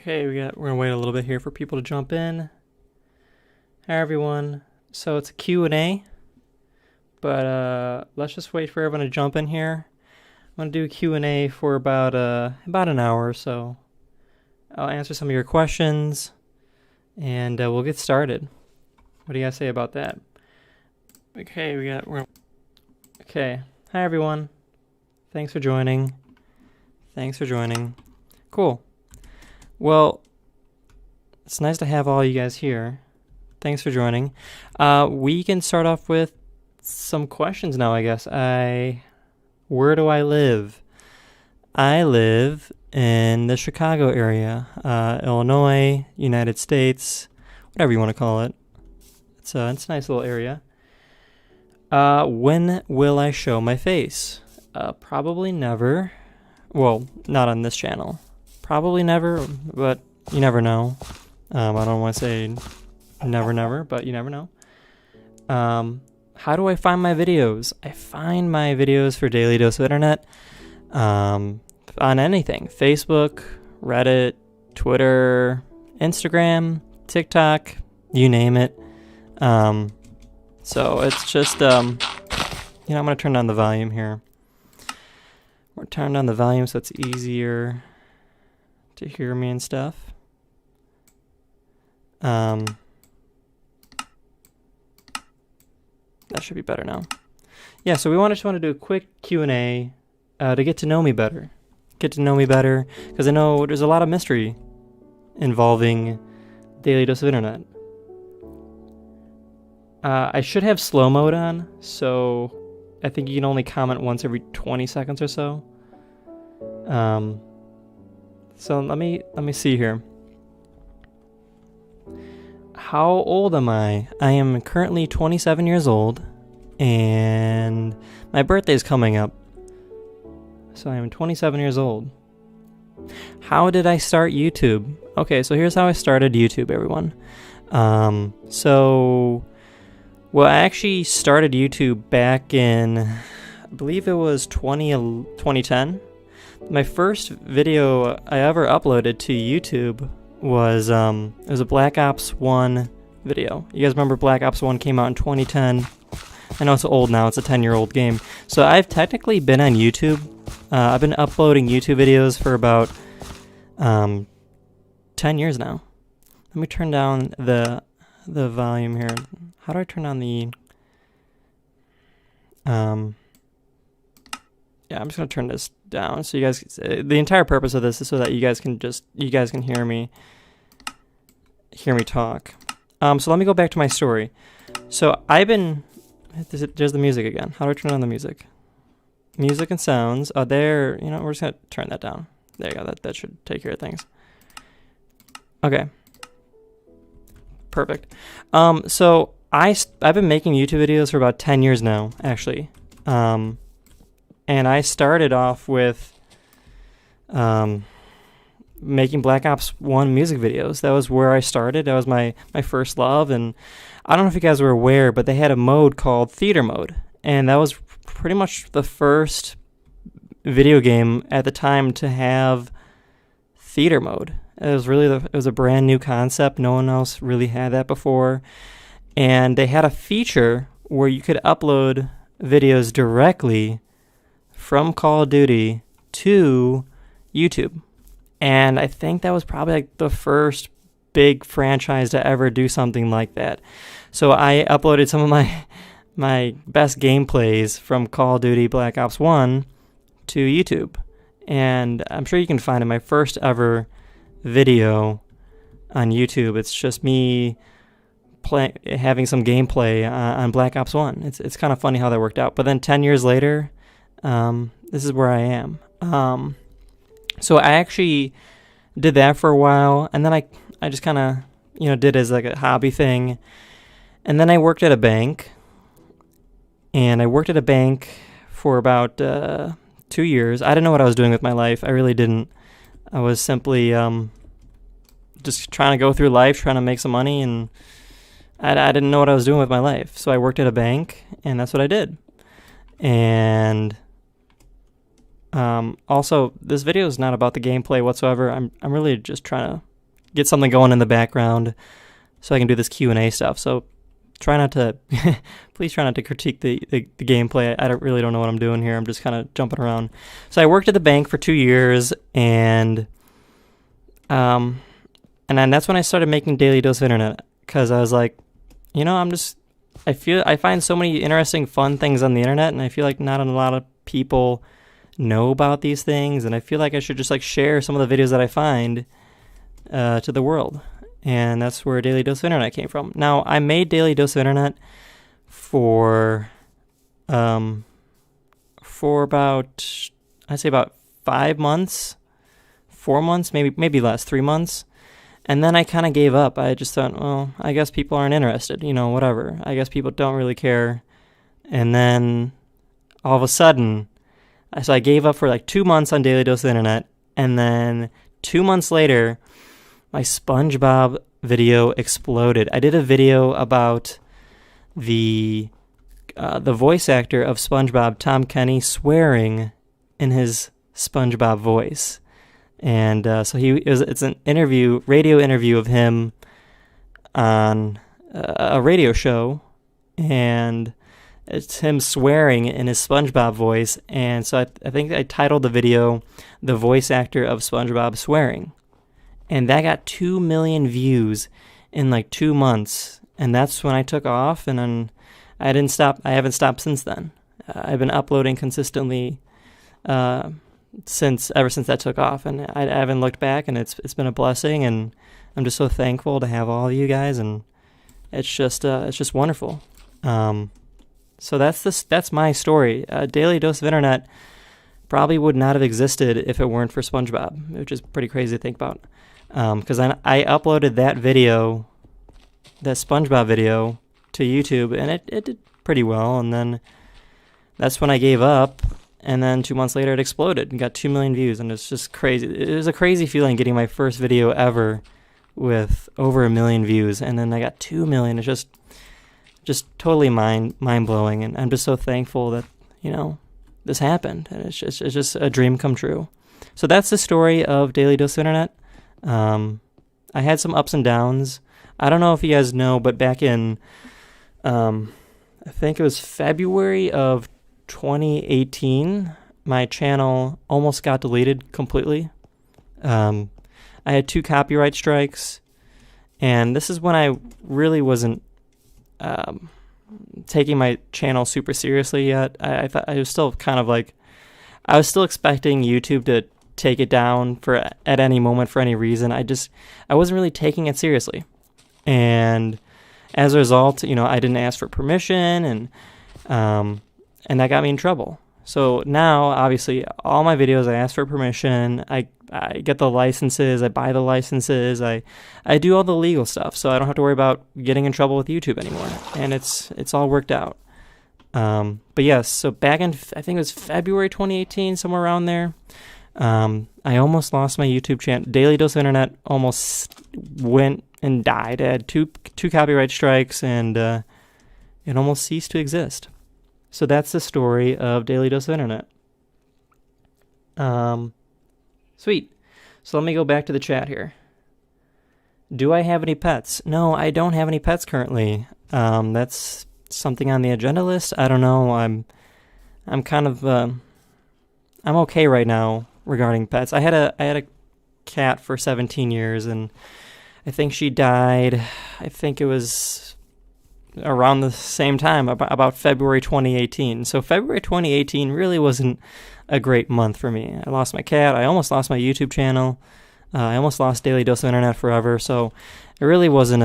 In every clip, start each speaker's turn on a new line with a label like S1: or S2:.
S1: Okay, we're gonna wait a little bit here for people to jump in. Hi everyone. So it's a Q&A, but let's just wait for everyone to jump in here. I'm gonna do a Q&A for about an hour or so. I'll answer some of your questions, and we'll get started. What do you guys say about that? Okay, Okay. Hi everyone. Thanks for joining. Cool. Well, it's nice to have all you guys here. Thanks for joining. We can start off with some questions now, I guess. Where do I live? I live in the Chicago area, Illinois, United States, whatever you want to call it. It's a nice little area. When will I show my face? Probably never. Well, not on this channel. Probably never, but you never know. I don't want to say never, but you never know. How do I find my videos? I find my videos for Daily Dose of Internet on anything. Facebook, Reddit, Twitter, Instagram, TikTok, you name it. So it's just, I'm going to turn down the volume here. We're turning down the volume so it's easier to hear me and stuff. That should be better now. Yeah, so we just want to do a quick Q&A to get to know me better. Because I know there's a lot of mystery involving Daily Dose of Internet. I should have slow mode on, so I think you can only comment once every 20 seconds or so. So let me see here. How old am I? I am currently 27 years old, and my birthday is coming up. So I am 27 years old. How did I start YouTube? Okay, so here's how I started YouTube, everyone. I actually started YouTube back in, I believe it was 2010. My first video I ever uploaded to YouTube was it was a Black Ops 1 video. You guys remember Black Ops 1 came out in 2010? I know it's old now, it's a 10-year-old game. So I've technically been on YouTube. I've been uploading YouTube videos for about 10 years now. Let me turn down the volume here. How do I turn on the yeah, I'm just gonna turn this down so you guys. The entire purpose of this is so that you guys can hear me talk. So let me go back to my story. So there's the music again. How do I turn on the music? Music and sounds. Oh, there. We're just gonna turn that down. There you go. That should take care of things. Okay. Perfect. So I've been making YouTube videos for about 10 years now, actually. And I started off with making Black Ops 1 music videos. That was where I started. That was my first love. And I don't know if you guys were aware, but they had a mode called Theater Mode. And that was pretty much the first video game at the time to have Theater Mode. It was a brand new concept. No one else really had that before. And they had a feature where you could upload videos directly from Call of Duty to YouTube. And I think that was probably like the first big franchise to ever do something like that. So I uploaded some of my best gameplays from Call of Duty Black Ops 1 to YouTube. And I'm sure you can find it. My first ever video on YouTube, it's just me having some gameplay on Black Ops 1. It's kind of funny how that worked out. But then 10 years later, this is where I am. So I actually did that for a while, and then I just kind of did it as like a hobby thing. And then I worked at a bank, for about 2 years. I didn't know what I was doing with my life. I really didn't. I was simply just trying to go through life, trying to make some money, and I didn't know what I was doing with my life. So I worked at a bank, and that's what I did. And also, this video is not about the gameplay whatsoever. I'm really just trying to get something going in the background so I can do this Q&A stuff. So try not to, please try not to critique the gameplay. I really don't know what I'm doing here. I'm just kind of jumping around. So I worked at the bank for 2 years, and then that's when I started making Daily Dose of Internet, because I was like, I find so many interesting, fun things on the internet, and I feel like not a lot of people know about these things, and I feel like I should just share some of the videos that I find to the world. And that's where Daily Dose of Internet came from. Now, I made Daily Dose of Internet for about, I'd say about 5 months, 4 months, maybe less, 3 months. And then I kind of gave up. I just thought, well, I guess people aren't interested, whatever. I guess people don't really care. And then all of a sudden, so I gave up for 2 months on Daily Dose of Internet. And then 2 months later, my SpongeBob video exploded. I did a video about the voice actor of SpongeBob, Tom Kenny, swearing in his SpongeBob voice. And so it's an radio interview of him on a radio show, and it's him swearing in his SpongeBob voice. And so I think I titled the video, "The Voice Actor of SpongeBob Swearing." And that got 2 million views in 2 months. And that's when I took off, and then I didn't stop. I haven't stopped since then. I've been uploading consistently ever since that took off, and I haven't looked back, and it's been a blessing, and I'm just so thankful to have all of you guys, and it's just wonderful. So that's my story. Daily Dose of Internet probably would not have existed if it weren't for SpongeBob, which is pretty crazy to think about. Because I uploaded that SpongeBob video to YouTube, and it did pretty well, and then that's when I gave up, and then 2 months later it exploded and got 2 million views, and it's just crazy. It was a crazy feeling getting my first video ever with over 1 million views, and then I got 2 million. It's just totally mind-blowing, and I'm just so thankful that, this happened, and it's just a dream come true. So that's the story of Daily Dose of Internet. I had some ups and downs. I don't know if you guys know, but back in, I think it was February of 2018, my channel almost got deleted completely. I had 2 copyright strikes, and this is when I really wasn't taking my channel super seriously yet. I thought I was still kind of I was still expecting YouTube to take it down at any moment for any reason. I wasn't really taking it seriously, and as a result, I didn't ask for permission, and that got me in trouble. So now, obviously, all my videos I ask for permission. I get the licenses, I buy the licenses, I do all the legal stuff, so I don't have to worry about getting in trouble with YouTube anymore, and it's all worked out. But yes, so back in, I think it was February 2018, somewhere around there, I almost lost my YouTube channel. Daily Dose of Internet almost went and died. I had two copyright strikes, and it almost ceased to exist. So that's the story of Daily Dose of Internet. Sweet. So let me go back to the chat here. Do I have any pets? No, I don't have any pets currently. That's something on the agenda list. I don't know. I'm kind of I'm okay right now regarding pets. I had a cat for 17 years, and I think she died. I think it was around the same time, about February 2018. So February 2018 really wasn't a great month for me. I lost my cat. I almost lost my YouTube channel. I almost lost Daily Dose of Internet forever. So it really wasn't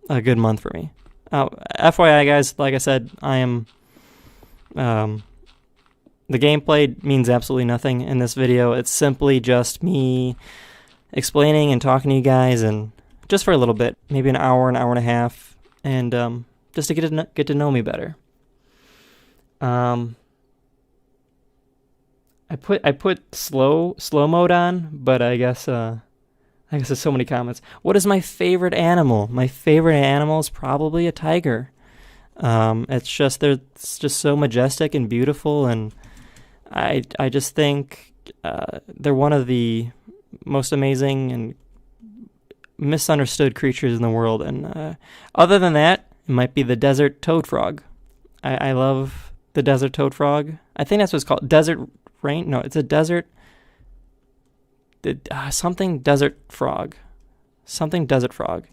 S1: a good month for me. FYI, guys, like I said, I am... the gameplay means absolutely nothing in this video. It's simply just me explaining and talking to you guys, and just for a little bit, maybe an hour and a half, and just to get to know me better. I put slow mode on, but I guess there's so many comments. What is my favorite animal? My favorite animal is probably a tiger. It's just so majestic and beautiful, and I just think they're one of the most amazing and misunderstood creatures in the world. And other than that, it might be the desert toad frog. I love the desert toad frog. I think that's what it's called. Desert rain? No, it's a desert. Something desert frog. Something desert frog.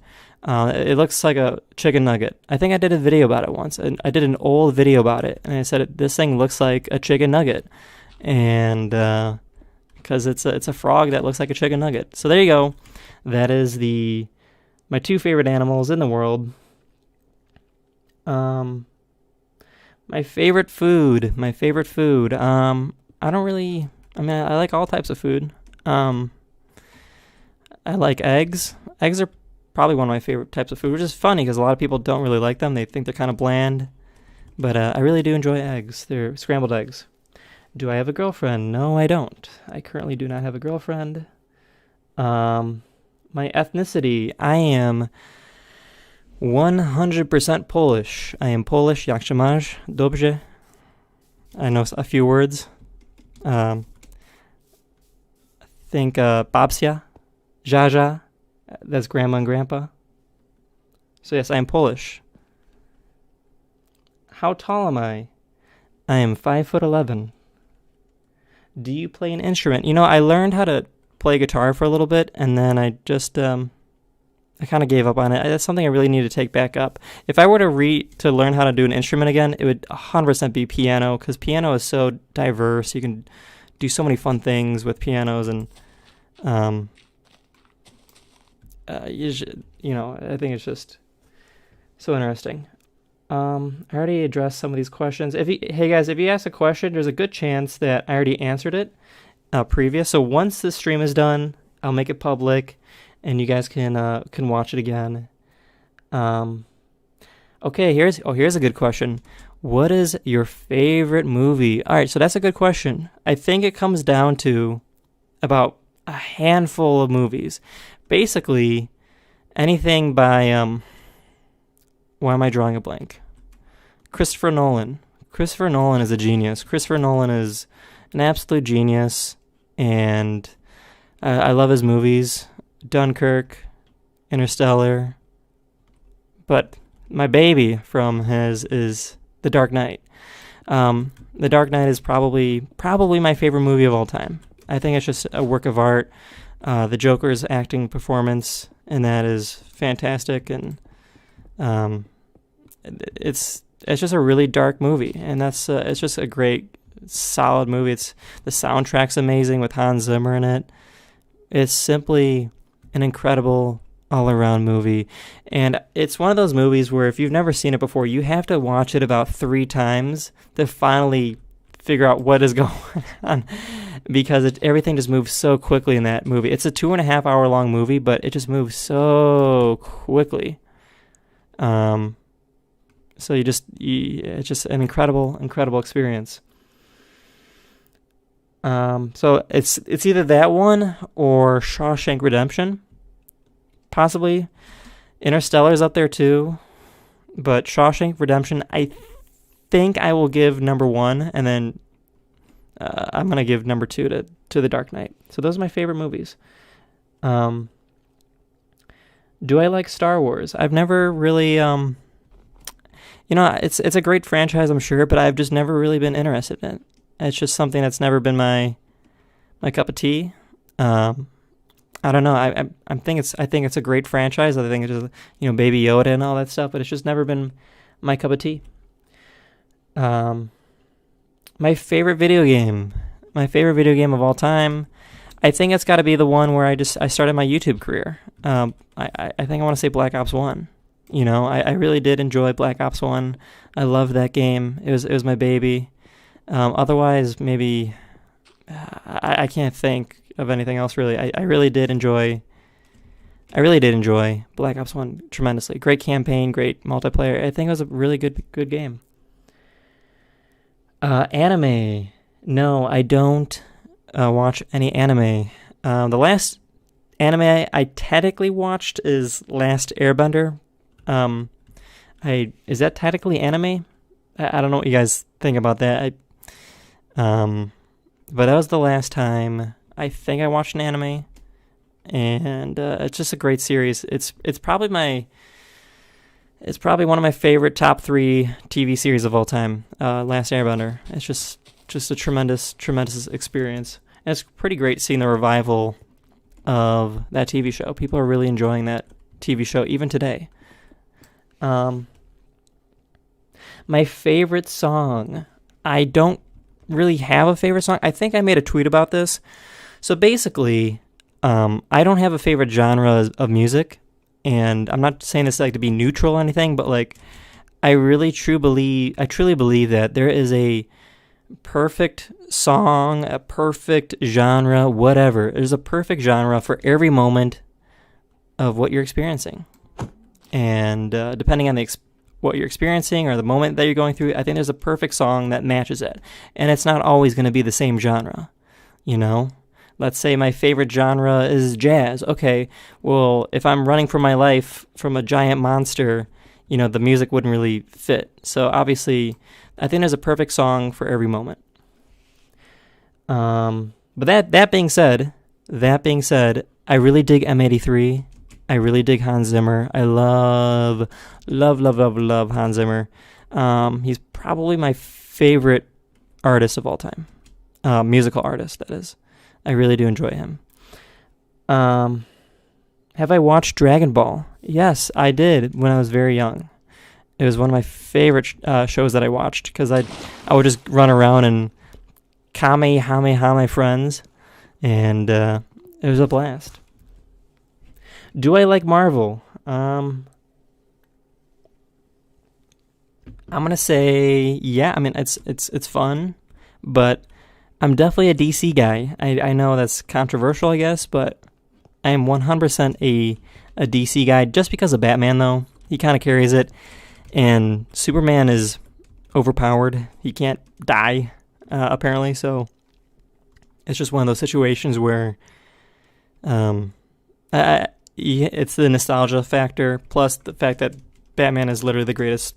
S1: It looks like a chicken nugget. I think I did a video about it once. And I did an old video about it. And I said, this thing looks like a chicken nugget. And because it's a frog that looks like a chicken nugget. So there you go. That is my two favorite animals in the world. My favorite food. I like all types of food. I like eggs. Eggs are probably one of my favorite types of food, which is funny because a lot of people don't really like them. They think they're kind of bland. But I really do enjoy eggs. They're scrambled eggs. Do I have a girlfriend? No, I don't. I currently do not have a girlfriend. My ethnicity, I am 100% Polish. I am Polish. Jak się masz? Dobrze. I know a few words. I think babcia, jaja, that's grandma and grandpa. So yes, I am Polish. How tall am I? I am 5'11". Do you play an instrument? I learned how to play guitar for a little bit, and then I just I kind of gave up on it. That's something I really need to take back up. If I were to learn how to do an instrument again, it would 100% be piano, because piano is so diverse. You can do so many fun things with pianos, and I think it's just so interesting. I already addressed some of these questions. Hey guys, if you ask a question, there's a good chance that I already answered it previous. So once the stream is done, I'll make it public, and you guys can watch it again. Okay, here's a good question. What is your favorite movie? All right, so that's a good question. I think it comes down to about a handful of movies. Basically, anything by why am I drawing a blank? Christopher Nolan. Christopher Nolan is a genius. Christopher Nolan is an absolute genius, and I love his movies. Dunkirk, Interstellar. But my baby from his is The Dark Knight. The Dark Knight is probably my favorite movie of all time. I think it's just a work of art. The Joker's acting performance in that is fantastic, and it's just a really dark movie, and it's just a great, solid movie. The soundtrack's amazing with Hans Zimmer in it. It's simply an incredible all-around movie, and it's one of those movies where if you've never seen it before, you have to watch it about 3 times to finally figure out what is going on, because everything just moves so quickly in that movie. It's a 2.5 hour long movie, but it just moves so quickly. So it's just an incredible experience. So it's either that one or Shawshank Redemption, possibly. Interstellar's up there too, but Shawshank Redemption, I think I will give number 1, and then I'm gonna give number 2 to The Dark Knight. So those are my favorite movies. Do I like Star Wars? I've never really it's a great franchise, I'm sure, but I've just never really been interested in it. It's just something that's never been my cup of tea. I don't know. I think it's a great franchise. I think it's just, Baby Yoda and all that stuff, but it's just never been my cup of tea. My favorite video game of all time, I think it's got to be the one where I started my YouTube career. I think I want to say Black Ops 1. I really did enjoy Black Ops 1. I loved that game. It was my baby. Otherwise, maybe I can't think of anything else really. I really did enjoy Black Ops 1 tremendously. Great campaign, great multiplayer. I think it was a really good game. Anime. No, I don't watch any anime. The last anime I technically watched is Last Airbender. Is that technically anime? I don't know what you guys think about that. But that was the last time I think I watched an anime. and it's just a great series. It's probably one of my favorite top 3 TV series of all time. Last Airbender. It's just a tremendous experience. And it's pretty great seeing the revival of that TV show. People are really enjoying that TV show even today. My favorite song. I don't really have a favorite song. I think I made a tweet about this. So basically, I don't have a favorite genre of music, and I'm not saying this like to be neutral or anything, but like I truly believe that there is a perfect song, a perfect genre, whatever. There's a perfect genre for every moment of what you're experiencing. And depending on what you're experiencing or the moment that you're going through, I think there's a perfect song that matches it. And it's not always going to be the same genre, you know? Let's say my favorite genre is jazz. Okay, well, if I'm running for my life from a giant monster, you know, the music wouldn't really fit. So obviously, I think there's a perfect song for every moment. But that being said, I really dig M83. I really dig Hans Zimmer. I love Hans Zimmer. He's probably my favorite artist of all time. Musical artist, that is. I really do enjoy him. Have I watched Dragon Ball? Yes, I did when I was very young. It was one of my favorite shows that I watched because I would just run around and kamehameha my friends, and it was a blast. Do I like Marvel? I'm gonna say yeah. I mean, it's fun, but I'm definitely a DC guy. I know that's controversial, I guess, but I am 100% a DC guy just because of Batman, though. He kind of carries it, and Superman is overpowered. He can't die, apparently, so it's just one of those situations where it's the nostalgia factor, plus the fact that Batman is literally the greatest.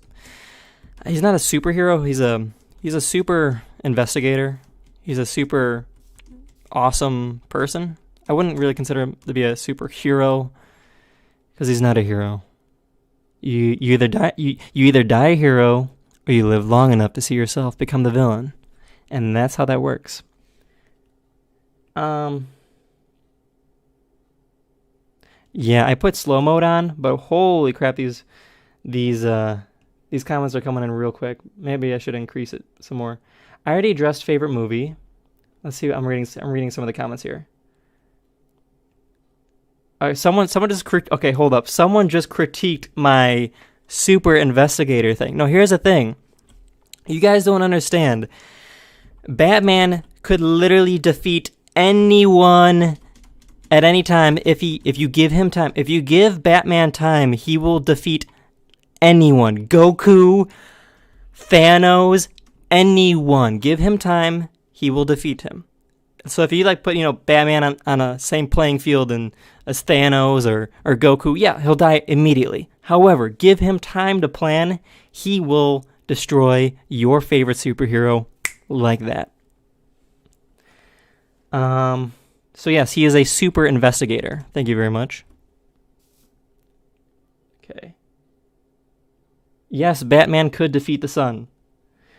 S1: He's not a superhero. He's a super investigator. He's a super awesome person. I wouldn't really consider him to be a superhero because he's not a hero. You either die a hero or you live long enough to see yourself become the villain, and that's how that works. Yeah, I put slow mode on, but holy crap, these comments are coming in real quick. Maybe I should increase it some more. I already addressed favorite movie. Let's see. I'm reading some of the comments here. All right, someone just okay. Hold up. Someone just critiqued my super investigator thing. No, here's the thing. You guys don't understand. Batman could literally defeat anyone at any time if you give him time. If you give Batman time, he will defeat anyone. Goku, Thanos, anyone. Give him time, he will defeat him. So if you put Batman on a same playing field as Thanos or Goku, yeah, he'll die immediately. However, give him time to plan, he will destroy your favorite superhero like that. So yes, he is a super investigator. Thank you very much. Okay. Yes, Batman could defeat the sun.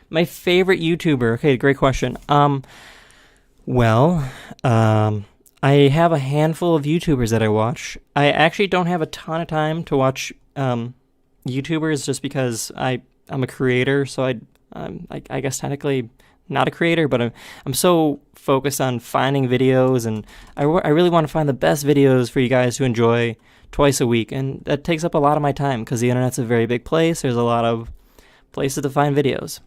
S1: My favorite YouTuber. Okay, great question. I have a handful of YouTubers that I watch. I actually don't have a ton of time to watch YouTubers just because I'm a creator, so I guess technically not a creator, but I'm so focused on finding videos, and I really want to find the best videos for you guys to enjoy twice a week, and that takes up a lot of my time because the internet's a very big place. There's a lot of places to find videos.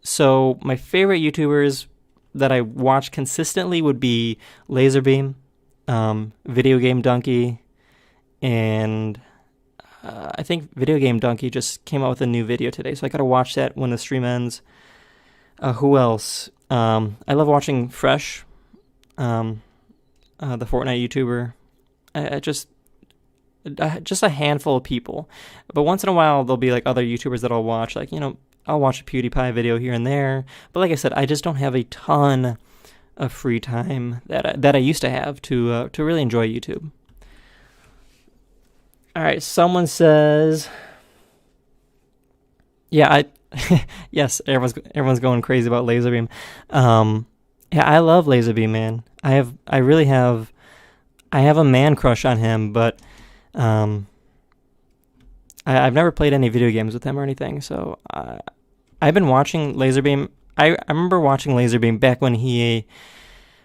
S1: So my favorite YouTubers that I watch consistently would be Lazarbeam, Video Game Donkey, and I think Video Game Donkey just came out with a new video today, so I gotta watch that when the stream ends. Who else? I love watching Fresh, the Fortnite YouTuber. Just a handful of people, but once in a while there'll be other YouTubers that I'll watch. I'll watch a PewDiePie video here and there, but like I said, I just don't have a ton of free time that I used to have to really enjoy YouTube. All right, someone says, yeah, yes, everyone's going crazy about Lazarbeam. Yeah, I love Lazarbeam, man. I have a man crush on him, but I've never played any video games with him or anything. So I've been watching Lazarbeam. I remember watching Lazarbeam back when he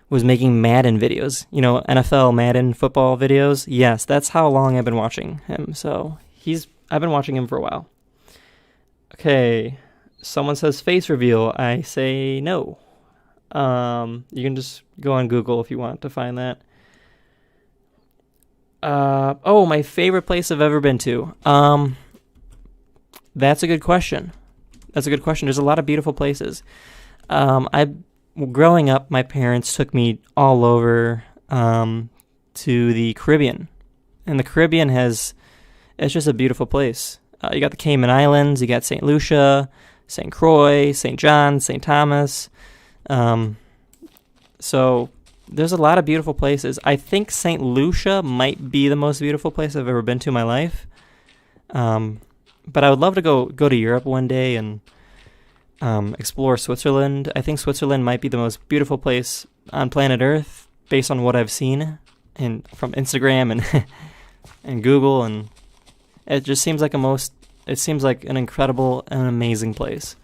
S1: was making Madden videos, NFL Madden football videos. Yes, that's how long I've been watching him. So I've been watching him for a while. Okay, someone says face reveal. I say no. You can just go on Google if you want to find that. My favorite place I've ever been to. That's a good question. There's a lot of beautiful places. Growing up, my parents took me all over to the Caribbean, and the Caribbean it's just a beautiful place. You got the Cayman Islands, you got St. Lucia, St. Croix, St. John, St. Thomas. So there's a lot of beautiful places. I think St. Lucia might be the most beautiful place I've ever been to in my life. But I would love to go to Europe one day and explore Switzerland. I think Switzerland might be the most beautiful place on planet Earth based on what I've seen from Instagram and and Google, and it just seems like an incredible and amazing place.